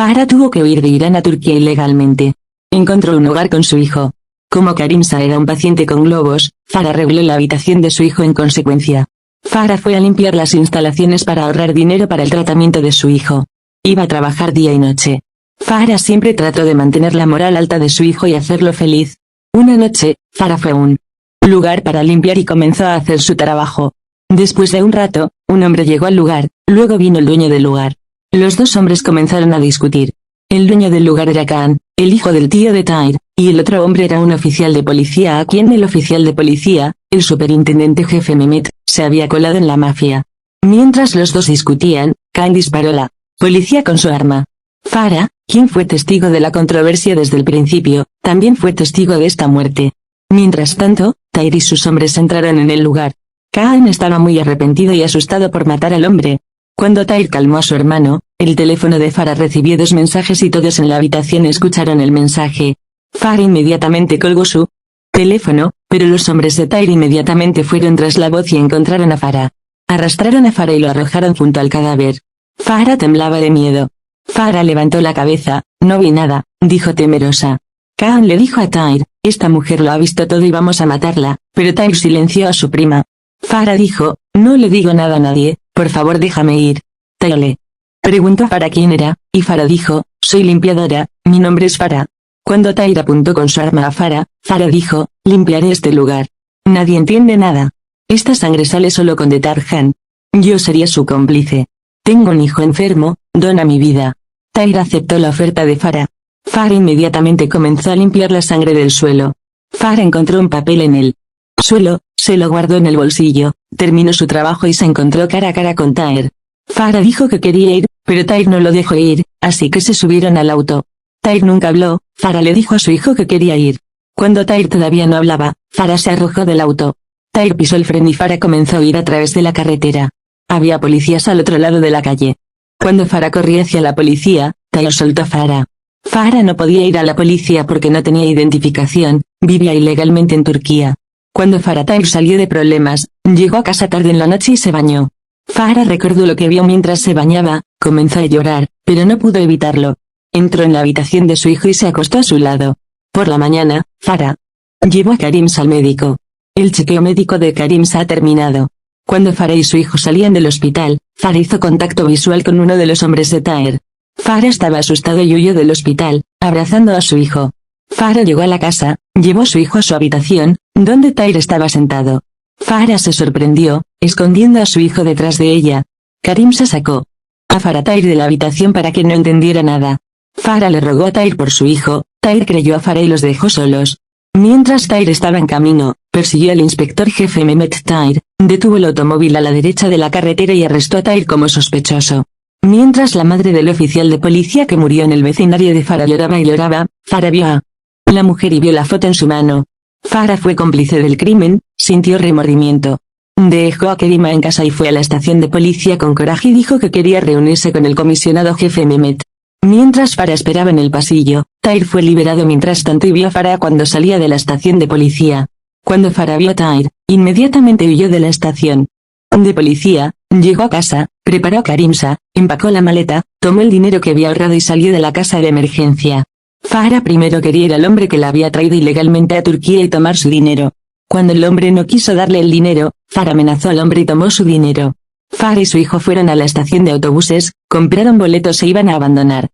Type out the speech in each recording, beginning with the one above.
Farah tuvo que huir de Irán a Turquía ilegalmente. Encontró un hogar con su hijo. Como Karimsa era un paciente con globos, Farah arregló la habitación de su hijo en consecuencia. Farah fue a limpiar las instalaciones para ahorrar dinero para el tratamiento de su hijo. Iba a trabajar día y noche. Farah siempre trató de mantener la moral alta de su hijo y hacerlo feliz. Una noche, Farah fue a un lugar para limpiar y comenzó a hacer su trabajo. Después de un rato, un hombre llegó al lugar, luego vino el dueño del lugar. Los dos hombres comenzaron a discutir. El dueño del lugar era Khan, el hijo del tío de Tahir, y el otro hombre era un oficial de policía a quien el oficial de policía, el superintendente jefe Mehmet, se había colado en la mafia. Mientras los dos discutían, Khan disparó a la policía con su arma. Farah, quien fue testigo de la controversia desde el principio, también fue testigo de esta muerte. Mientras tanto, Tahir y sus hombres entraron en el lugar. Khan estaba muy arrepentido y asustado por matar al hombre. Cuando Tahir calmó a su hermano, el teléfono de Farah recibió 2 mensajes y todos en la habitación escucharon el mensaje. Farah inmediatamente colgó su teléfono, pero los hombres de Tahir inmediatamente fueron tras la voz y encontraron a Farah. Arrastraron a Farah y lo arrojaron junto al cadáver. Farah temblaba de miedo. Farah levantó la cabeza, no vi nada, dijo temerosa. Khan le dijo a Tahir, esta mujer lo ha visto todo y vamos a matarla, pero Tahir silenció a su prima. Farah dijo, no le digo nada a nadie, por favor déjame ir. Tahir le preguntó a Farah quién era, y Farah dijo, soy limpiadora, mi nombre es Farah. Cuando Tahir apuntó con su arma a Farah, Farah dijo, limpiaré este lugar. Nadie entiende nada. Esta sangre sale solo con detergente. Yo sería su cómplice. Tengo un hijo enfermo, dona mi vida. Tahir aceptó la oferta de Farah. Farah inmediatamente comenzó a limpiar la sangre del suelo. Farah encontró un papel en el suelo, se lo guardó en el bolsillo, terminó su trabajo y se encontró cara a cara con Tahir. Farah dijo que quería ir, pero Tahir no lo dejó ir, así que se subieron al auto. Tahir nunca habló, Farah le dijo a su hijo que quería ir. Cuando Tahir todavía no hablaba, Farah se arrojó del auto. Tahir pisó el freno y Farah comenzó a huir a través de la carretera. Había policías al otro lado de la calle. Cuando Farah corría hacia la policía, Tahir soltó a Farah. Farah no podía ir a la policía porque no tenía identificación, vivía ilegalmente en Turquía. Cuando Tahir salió de problemas, llegó a casa tarde en la noche y se bañó. Farah recordó lo que vio mientras se bañaba, comenzó a llorar, pero no pudo evitarlo. Entró en la habitación de su hijo y se acostó a su lado. Por la mañana, Farah llevó a Karimsa al médico. El chequeo médico de Karimsa ha terminado. Cuando Farah y su hijo salían del hospital, Farah hizo contacto visual con uno de los hombres de Tahir. Farah estaba asustado y huyó del hospital, abrazando a su hijo. Farah llegó a la casa, llevó a su hijo a su habitación, donde Tahir estaba sentado. Farah se sorprendió, escondiendo a su hijo detrás de ella. Karimsa sacó a Farah Tahir de la habitación para que no entendiera nada. Farah le rogó a Tahir por su hijo, Tahir creyó a Farah y los dejó solos. Mientras Tahir estaba en camino, persiguió al inspector jefe Mehmet. Tahir detuvo el automóvil a la derecha de la carretera y arrestó a Tahir como sospechoso. Mientras la madre del oficial de policía que murió en el vecindario de Farah lloraba y lloraba, Farah vio a la mujer y vio la foto en su mano. Farah fue cómplice del crimen, sintió remordimiento. Dejó a Kerima en casa y fue a la estación de policía con coraje y dijo que quería reunirse con el comisionado jefe Mehmet. Mientras Farah esperaba en el pasillo, Tahir fue liberado mientras tanto y vio a Farah cuando salía de la estación de policía. Cuando Farah vio a Tahir, inmediatamente huyó de la estación de policía, llegó a casa, preparó a Karimsa, empacó la maleta, tomó el dinero que había ahorrado y salió de la casa de emergencia. Farah primero quería ir al hombre que la había traído ilegalmente a Turquía y tomar su dinero. Cuando el hombre no quiso darle el dinero, Farah amenazó al hombre y tomó su dinero. Farah y su hijo fueron a la estación de autobuses, compraron boletos e iban a abandonar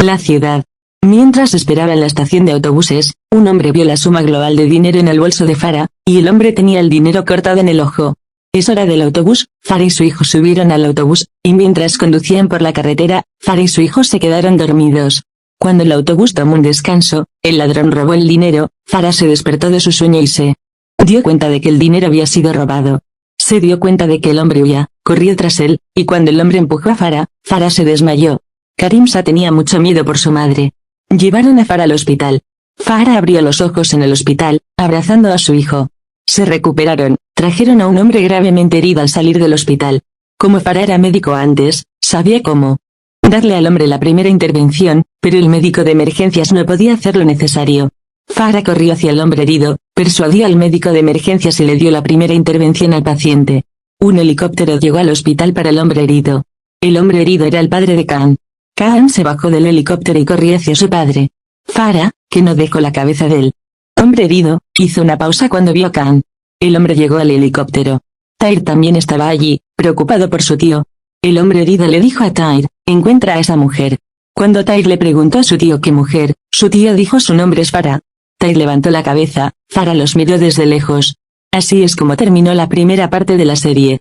la ciudad. Mientras esperaba en la estación de autobuses, un hombre vio la suma global de dinero en el bolso de Farah, y el hombre tenía el dinero cortado en el ojo. Es hora del autobús, Farah y su hijo subieron al autobús, y mientras conducían por la carretera, Farah y su hijo se quedaron dormidos. Cuando el autobús tomó un descanso, el ladrón robó el dinero, Farah se despertó de su sueño y se dio cuenta de que el dinero había sido robado. Se dio cuenta de que el hombre huía, corrió tras él, y cuando el hombre empujó a Farah, Farah se desmayó. Karimsa tenía mucho miedo por su madre. Llevaron a Farah al hospital. Farah abrió los ojos en el hospital, abrazando a su hijo. Se recuperaron, trajeron a un hombre gravemente herido al salir del hospital. Como Farah era médico antes, sabía cómo darle al hombre la primera intervención, pero el médico de emergencias no podía hacer lo necesario. Farah corrió hacia el hombre herido, persuadió al médico de emergencias y le dio la primera intervención al paciente. Un helicóptero llegó al hospital para el hombre herido. El hombre herido era el padre de Khan. Khan se bajó del helicóptero y corrió hacia su padre. Farah, que no dejó la cabeza del hombre herido, hizo una pausa cuando vio a Khan. El hombre llegó al helicóptero. Tahir también estaba allí, preocupado por su tío. El hombre herido le dijo a Tahir, encuentra a esa mujer. Cuando Tahir le preguntó a su tío qué mujer, su tío dijo su nombre es Farah. Tahir levantó la cabeza, Farah los miró desde lejos. Así es como terminó la primera parte de la serie.